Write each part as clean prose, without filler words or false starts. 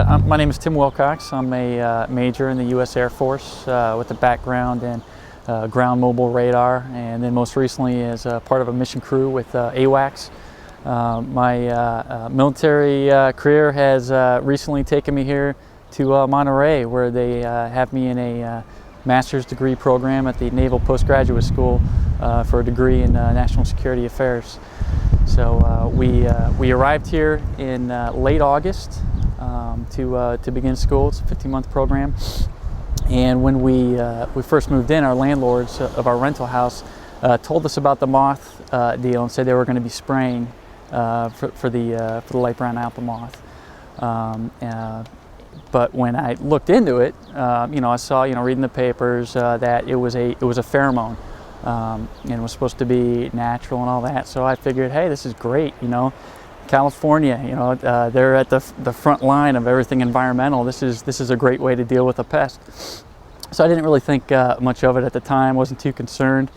My name is Tim Wilcox. I'm a major in the U.S. Air Force with a background in ground mobile radar, and then most recently as part of a mission crew with AWACs. My military career has recently taken me here to Monterey, where they have me in a master's degree program at the Naval Post Graduate School for a degree in National Security Affairs. So we arrived here in late August to begin school. It's a 15-month program. And when we first moved in, our landlords of our rental house told us about the Moth deal and said they were going to be spraying for the light brown apple moth. But when I looked into it, I saw, reading the papers that it was a pheromone, and it was supposed to be natural and all that. So I figured, hey, this is great, California, they're at the front line of everything environmental. This is a great way to deal with a pest. So I didn't really think much of it at the time. Wasn't too concerned.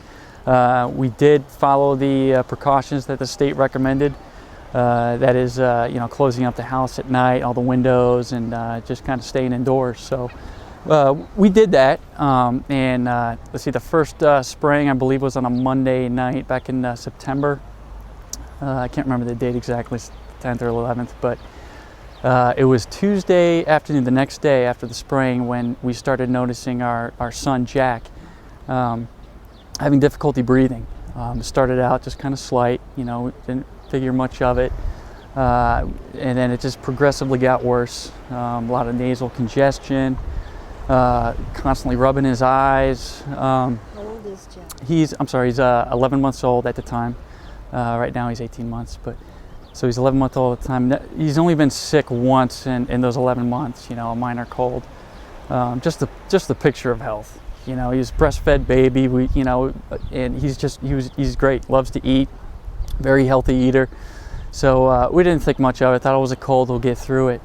We did follow the precautions that the state recommended. That is, closing up the house at night, all the windows, and just kind of staying indoors. So we did that, and let's see, the first spraying I believe was on a Monday night back in September. I can't remember the date exactly, 10th or 11th, but it was Tuesday afternoon, the next day after the spraying, when we started noticing our son Jack having difficulty breathing. It started out just kind of slight, didn't figure much of it, and then it just progressively got worse. A lot of nasal congestion, constantly rubbing his eyes. How old is Jack? He's 11 months old at the time. Right now he's 18 months, but so he's 11 months old at the time. He's only been sick once in those 11 months, a minor cold. Just the picture of health. He's a breastfed baby. And he's great. Loves to eat. Very healthy eater. So we didn't think much of it. Thought it was a cold. We'll get through it.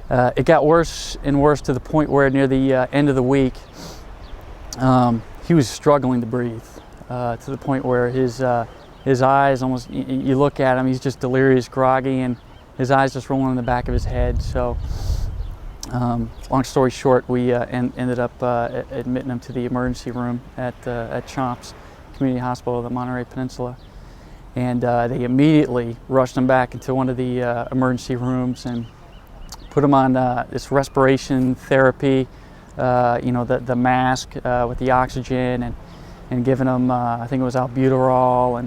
It got worse and worse to the point where near the end of the week, he was struggling to breathe to the point where his eyes almost, you look at him, he's just delirious, groggy, and his eyes just rolling in the back of his head. So long story short, we ended up admitting him to the emergency room at CHOMPS Community Hospital of the Monterey Peninsula. And they immediately rushed him back into one of the emergency rooms and put him on this respiration therapy, the mask with the oxygen, and giving him, I think it was albuterol,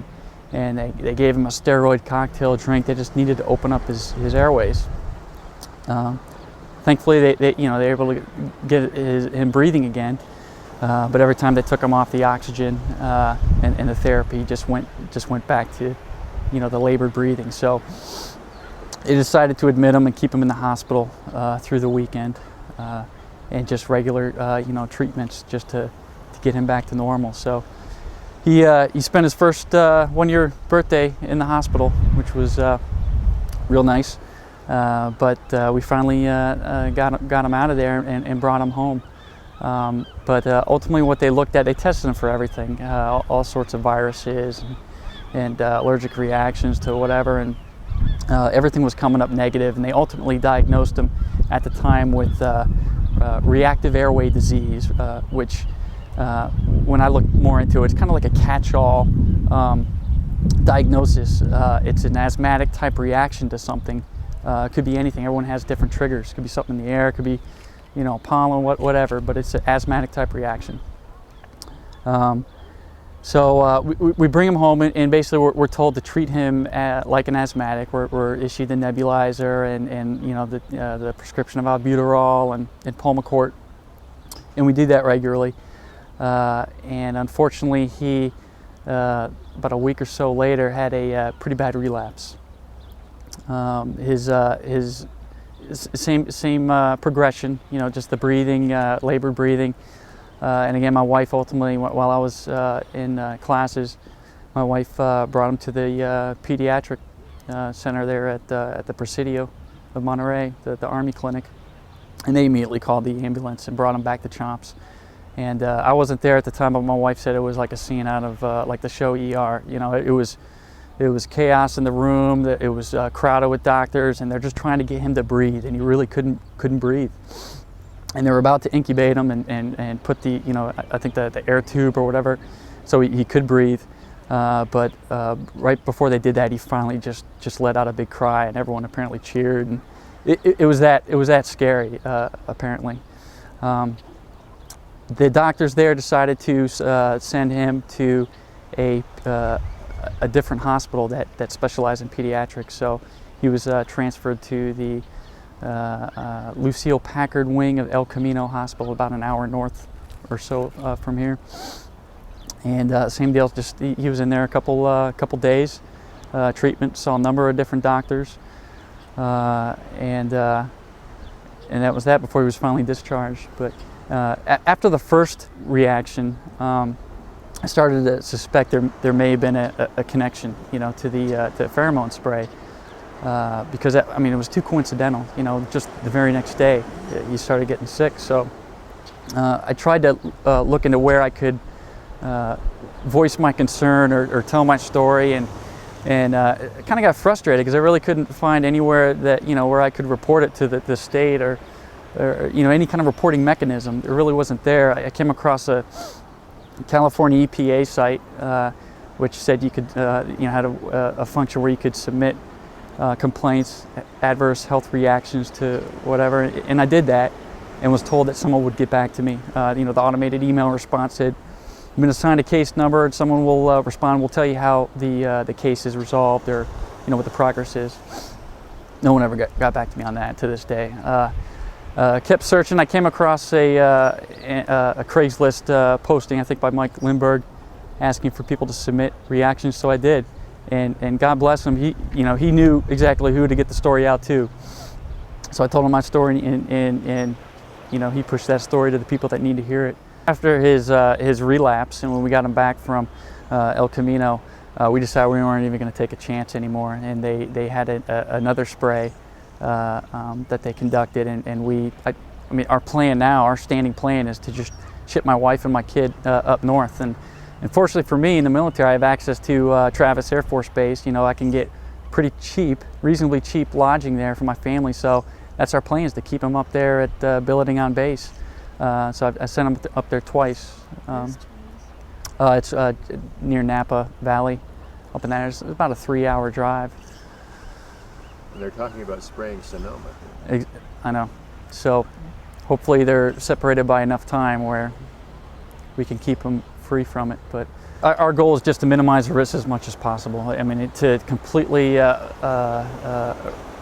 and they gave him a steroid cocktail drink. They just needed to open up his airways. Thankfully, they were able to get him breathing again. But every time they took him off the oxygen and the therapy, just went back to, the labored breathing. So they decided to admit him and keep him in the hospital through the weekend, and just regular, treatments just to get him back to normal. So he spent his first 1-year birthday in the hospital, which was real nice. But we finally got him out of there and brought him home. But ultimately what they looked at, they tested him for everything, all sorts of viruses and allergic reactions to whatever, and everything was coming up negative, and they ultimately diagnosed him at the time with reactive airway disease, which when I looked more into it, it's kind of like a catch-all diagnosis. It's an asthmatic type reaction to something. It could be anything. Everyone has different triggers. It could be something in the air, it could be pollen, whatever, but it's an asthmatic type reaction. So we bring him home, and basically we're told to treat him like an asthmatic. We're issued the nebulizer and the prescription of albuterol and Pulmicort, and we do that regularly. And unfortunately, he about a week or so later had a pretty bad relapse. His same progression, just the breathing, labored breathing. And again, my wife ultimately, while I was in classes, my wife brought him to the pediatric center there at the Presidio of Monterey, the Army clinic. And they immediately called the ambulance and brought him back to CHOMPS. And I wasn't there at the time, but my wife said it was like a scene out of like the show ER. It was It was chaos in the room. It was crowded with doctors, and they're just trying to get him to breathe, and he really couldn't breathe. And they were about to incubate him and put the, I think the air tube or whatever, so he could breathe. But right before they did that, he finally just let out a big cry, and everyone apparently cheered. And it was that scary, apparently. The doctors there decided to send him to a different hospital that specialized in pediatrics. So he was transferred to the Lucille Packard wing of El Camino Hospital, about an hour north or so from here. And same deal, just he was in there a couple days, treatment, saw a number of different doctors, and that was that before he was finally discharged. But after the first reaction, I started to suspect there may have been a connection, to the pheromone spray, because it was too coincidental. Just the very next day, he started getting sick. So I tried to look into where I could voice my concern or tell my story, and kind of got frustrated because I really couldn't find anywhere that where I could report it to the state or any kind of reporting mechanism. It really wasn't there. I came across a California EPA site which said you could had a function where you could submit complaints, adverse health reactions to whatever, and I did that and was told that someone would get back to me. The automated email response said, "You've been assigned a case number, and someone will respond. We'll tell you how the case is resolved, or what the progress is." No one ever got back to me on that to this day. Kept searching. I came across a Craigslist posting, I think by Mike Lindbergh, asking for people to submit reactions. So I did, and God bless him. He knew exactly who to get the story out to. So I told him my story, and he pushed that story to the people that need to hear it. After his relapse, and when we got him back from El Camino, we decided we weren't even going to take a chance anymore, and they had another spray that they conducted, and our plan now, our standing plan, is to just ship my wife and my kid up north. And fortunately for me, in the military, I have access to Travis Air Force Base. I can get reasonably cheap lodging there for my family. So that's our plan, is to keep them up there at billeting on base. So I sent them up there twice. It's near Napa Valley, up in there. It's about a 3-hour drive. And they're talking about spraying Sonoma. I know. So hopefully they're separated by enough time where we can keep them free from it. But our goal is just to minimize the risk as much as possible. To completely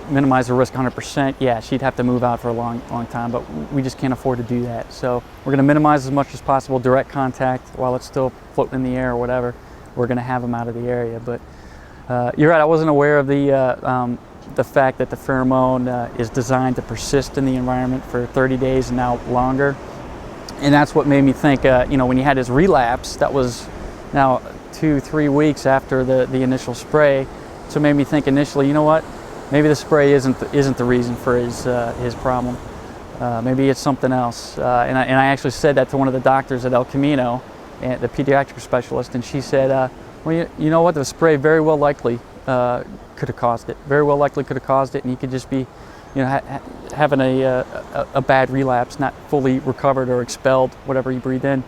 minimize the risk 100%, yeah, she'd have to move out for a long time, but we just can't afford to do that. So we're going to minimize as much as possible direct contact while it's still floating in the air or whatever. We're going to have them out of the area. But you're right, I wasn't aware of the fact that the pheromone is designed to persist in the environment for 30 days and now longer. And that's what made me think, when he had his relapse, that was now 2-3 weeks after the initial spray. So it made me think initially, maybe the spray isn't the reason for his problem. Maybe it's something else. And I actually said that to one of the doctors at El Camino, the pediatric specialist, and she said, well, you know what, the spray very well likely could have caused it. Very well likely could have caused it, and he could just be, having a bad relapse, not fully recovered or expelled whatever he breathed in.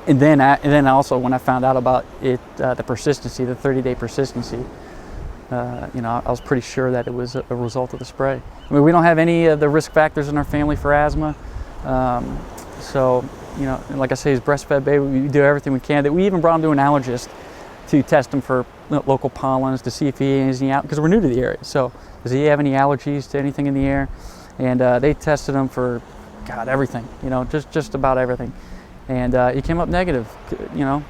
And then also when I found out about it, the persistency, the 30-day persistency, I was pretty sure that it was a result of the spray. We don't have any of the risk factors in our family for asthma. So, like I say, he's breastfed baby. We do everything we can. We even brought him to an allergist to test him for local pollens, to see if he has any, because we're new to the area. So does he have any allergies to anything in the air? And they tested him for, everything, just about everything. And he came up negative,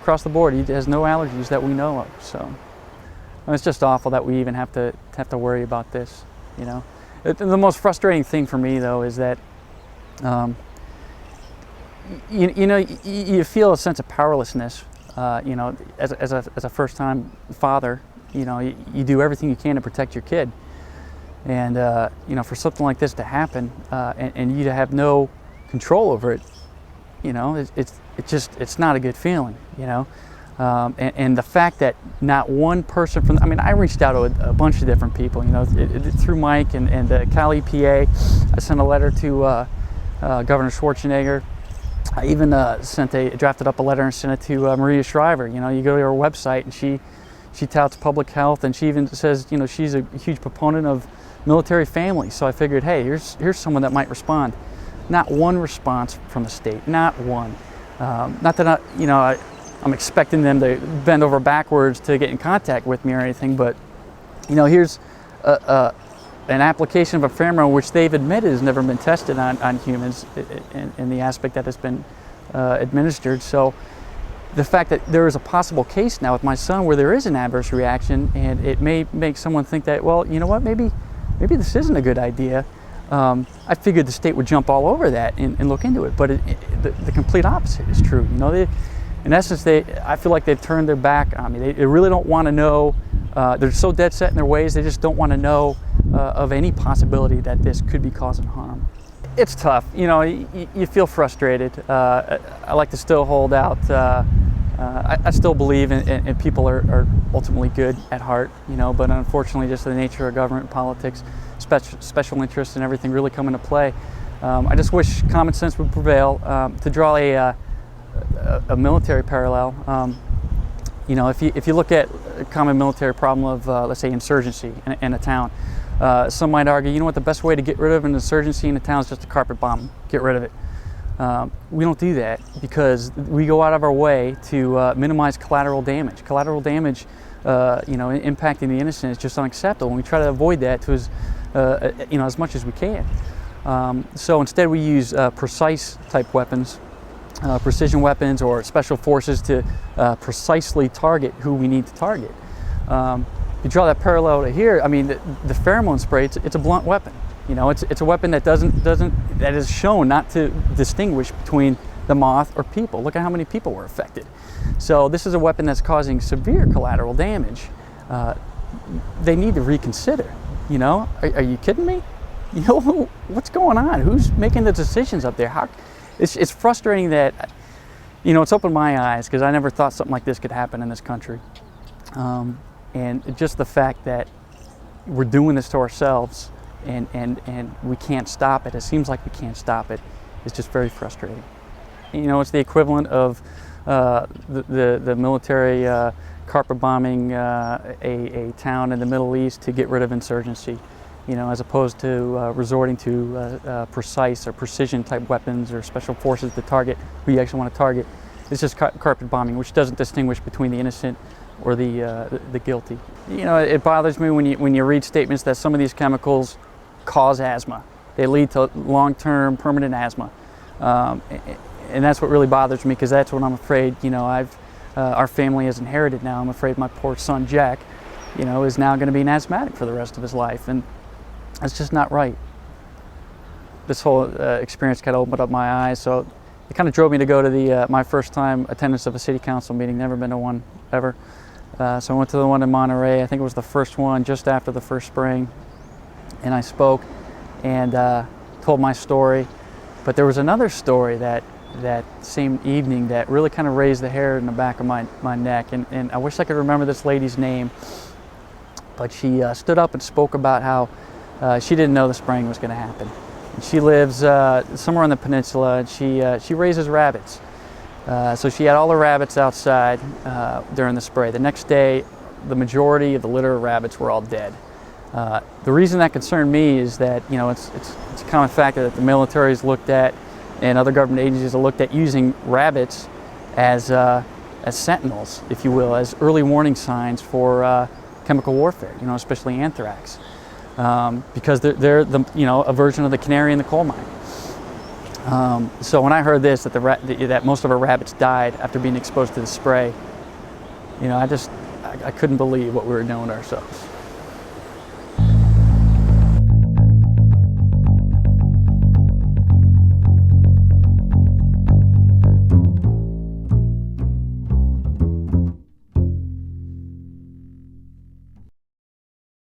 across the board. He has no allergies that we know of. So it's just awful that we even have to worry about this. The most frustrating thing for me, though, is that you feel a sense of powerlessness. As a first-time father, you do everything you can to protect your kid, and for something like this to happen, and you to have no control over it, it's not a good feeling. And the fact that not one person from, I mean, I reached out to a bunch of different people, you know, through Mike and the Cal EPA. I sent a letter to Governor Schwarzenegger. I even drafted up a letter and sent it to Maria Shriver. You know, you go to her website and she touts public health, and she even says, you know, she's a huge proponent of military families. So I figured, hey, here's someone that might respond. Not one response from the state, not one. Not that I'm expecting them to bend over backwards to get in contact with me or anything, but you know, here's an application of a pheromone which they've admitted has never been tested on humans in the aspect that has been administered. So the fact that there is a possible case now with my son where there is an adverse reaction, and it may make someone think that, well, you know what, maybe this isn't a good idea. I figured the state would jump all over that and look into it, but the complete opposite is true. You know, in essence, I feel like they've turned their back on me. They really don't want to know. They're so dead set in their ways. They just don't want to know of any possibility that this could be causing harm. It's tough. You know, you feel frustrated. I like to still hold out. I still believe in people are ultimately good at heart. You know, but unfortunately, just the nature of government politics, special interests, and everything really come into play. I just wish common sense would prevail. To draw a military parallel, you know, if you look at a common military problem of, let's say, insurgency in a town, some might argue, you know what, the best way to get rid of an insurgency in a town is just to carpet bomb them, get rid of it. We don't do that because we go out of our way to minimize collateral damage. Collateral damage, you know, impacting the innocent is just unacceptable, and we try to avoid that to you know, as much as we can. So instead, we use precise type weapons. Precision weapons or special forces to precisely target who we need to target. You draw that parallel to here. I mean, the pheromone spray. It's a blunt weapon. You know, it's a weapon that that is shown not to distinguish between the moth or people. Look at how many people were affected. So this is a weapon that's causing severe collateral damage. They need to reconsider. You know, are you kidding me? You know, what's going on? Who's making the decisions up there? It's frustrating that, you know, it's opened my eyes because I never thought something like this could happen in this country. And just the fact that we're doing this to ourselves and we can't stop it. It seems like we can't stop it. It's just very frustrating. You know, it's the equivalent of the military carpet bombing a town in the Middle East to get rid of insurgency. You know, as opposed to resorting to precise or precision type weapons or special forces to target who you actually want to target. It's just carpet bombing, which doesn't distinguish between the innocent or the guilty. You know, it bothers me when you read statements that some of these chemicals cause asthma. They lead to long-term permanent asthma, and that's what really bothers me, because that's what I'm afraid. You know, our family has inherited now. I'm afraid my poor son Jack, you know, is now going to be an asthmatic for the rest of his life, and that's just not right. This whole experience kind of opened up my eyes, so it kind of drove me to go to my first time attendance of a city council meeting. Never been to one ever. So I went to the one in Monterey. I think it was the first one just after the first spraying, and I spoke and told my story. But there was another story that same evening that really kind of raised the hair in the back of my neck, and I wish I could remember this lady's name, but she stood up and spoke about how she didn't know the spraying was going to happen. And she lives somewhere on the peninsula, and she raises rabbits. So she had all the rabbits outside during the spray. The next day, the majority of the litter of rabbits were all dead. The reason that concerned me is that, you know, it's a common factor that the military has looked at, and other government agencies have looked at using rabbits as sentinels, if you will, as early warning signs for chemical warfare. You know, especially anthrax. Because they're a version of the canary in the coal mine. So when I heard this, that most of our rabbits died after being exposed to the spray, you know, I couldn't believe what we were doing to ourselves.